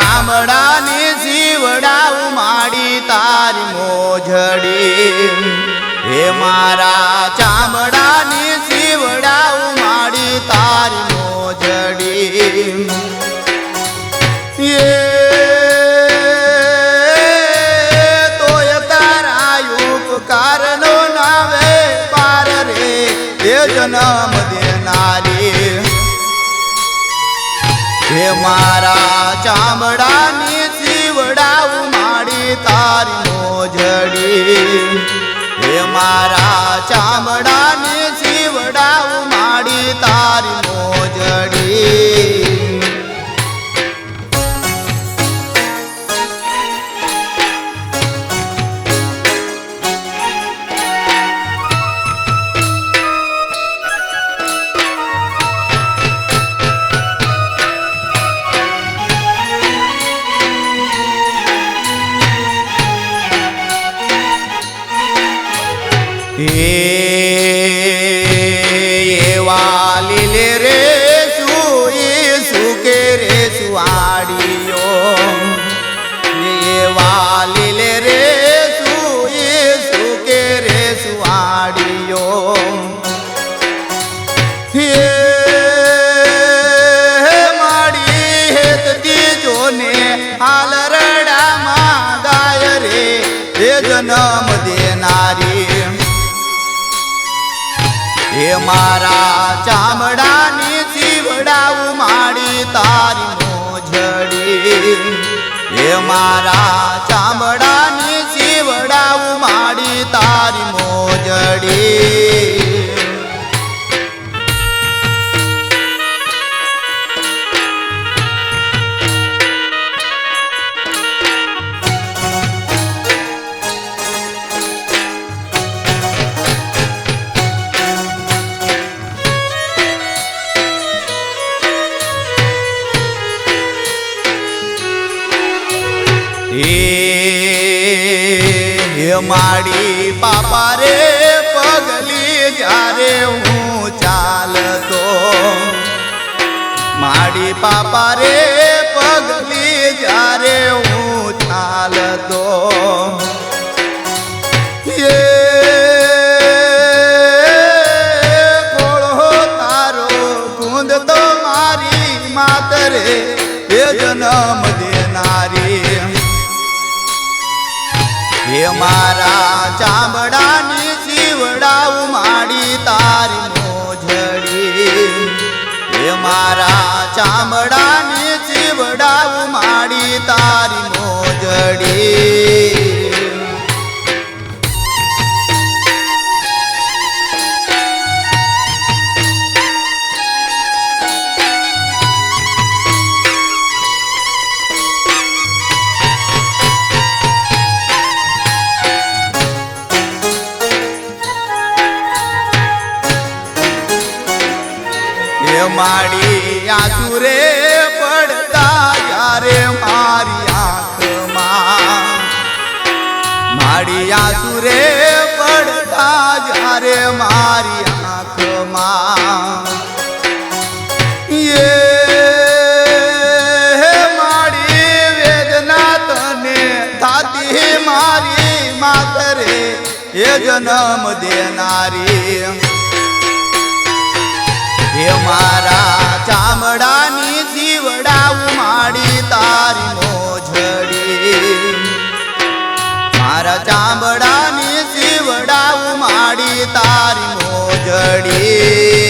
ચામડાની જીવડાવ માડી તારી મોજડી હે મારા ચામડાની જીવડાવ માડી તારી મોજડી તોય તારા ઉપકારનો નાવે પાર રે એ જન્મ દેનારી હે મારા ચામડાની જીવડાવ માડી તારી મોજડી હે મારા ચામડાની જીવડાવ માડી તારી મોજડી વાલીલે રે સુકે રે સુવાડીઓ વાલીલે રે સુકે રે સુવાડીઓ માડી હેતતી જોને હાલ રડામાં ગાય રે એ જન્મ દેનારી હે મારા ચામડાની જીવડાવ માડી તારી મોજડી હે મારા ચામડાની જીવડાવ માડી તારી મોજડી માડી પાપા રે પગલી જ્યારે હું ચાલતો માડી પાપા રે પગલી જ્યારે હું ચાલતો કોળો તારો કુંદ તો મારી માતરે એ જન્મ દેનારી હે મારા ચામડાની જીવડાવ માડી તારી મોજડી હે મારા ચામડાની જીવડાવ માડી તારી મોજડી માડી આંસુ રે પડતા જ્યારે મારી આંખમાં માડી આંસુ રે પડતા જ્યારે મારી આંખમાં માડી વેદના તને થાતી મારી માતરે એ જન્મ દેનારી હે મારા ચામડાની જીવડાવ માડી તારી મોજડી મારા ચામડાની જીવડાવ માડી તારી મોજડી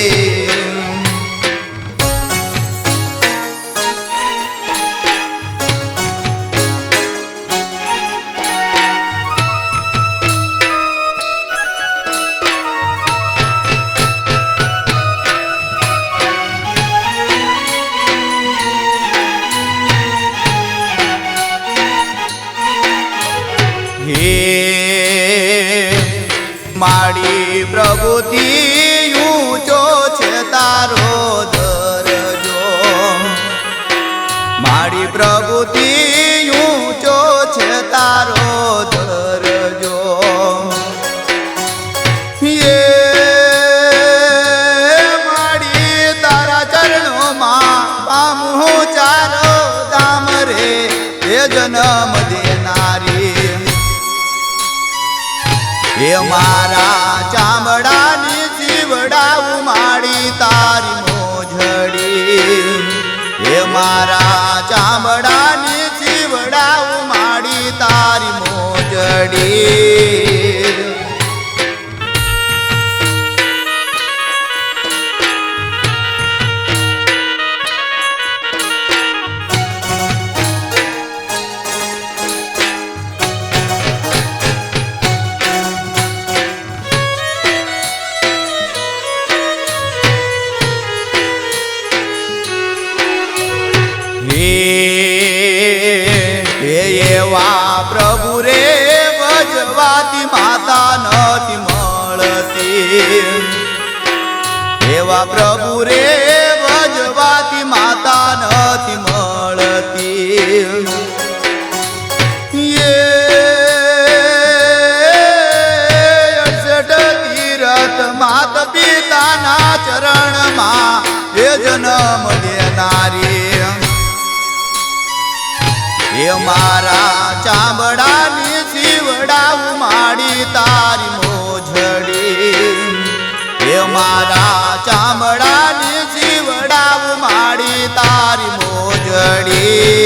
માડી પ્રભુથી ઊંચો છે તારો દરજો માડી પ્રભુથી ઊંચો છે તારો દરજો માડી તારા ચરણોમાં પામું ચારો ધામ રે જન્મ દેનારી હે મારા ચામડાની જીવડાવું માડી તારી મોજડી હે મારા ચામડાની જીવડાવું માડી તારી મોજડી એવા પ્રભુ રે વજવાતી માતા નથી મળતી એવા પ્રભુ રે વજવાતી માતા નથી મળતી તીરથ માત પિતાના ચરણમાં એ જન્મ દેનારી હે મારા ચામડાની જીવડાવું માડી તારી મોજડી હે મારા ચામડાની જીવડાવું માડી તારી મોજડી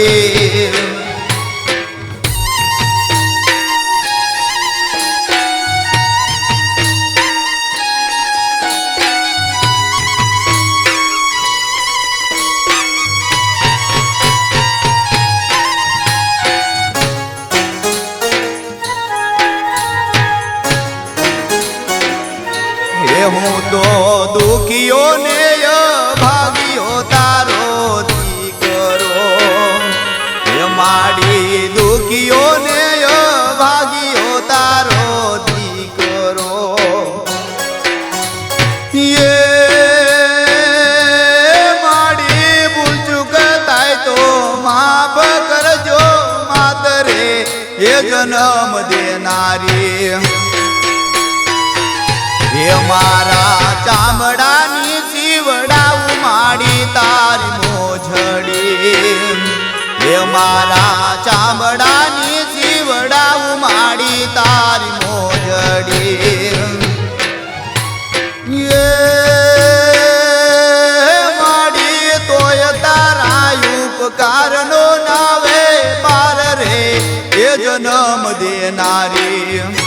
હું તો દુખીઓ ને ભાગ્યો તારો દીકરો હે માડી દુખીઓ ને ભાગ્યો તારો દીકરો માડી ભૂલ ચૂક થાય તો માફ કરજો માતરે હે જન્મ દેનારી હે મારા ચામડાની જીવડાવું માડી તારી મોજડી હે મારા ચામડાની જીવડાવું માડી તારી મોજડી માડી તોય તારા ઉપકારનો નાવે પાર રે હે જન્મ દેનારી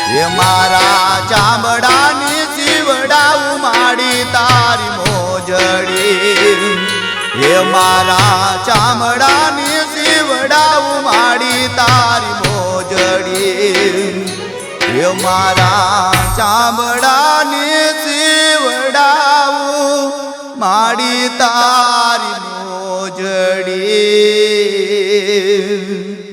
હે મારા ચામડાની જીવડાવું માડી તારી મોજડી હે મારા ચામડાની જીવડાવું માડી તારી મોજડી હે મારા ચામડાની જીવડાવું માડી તારી મોજડી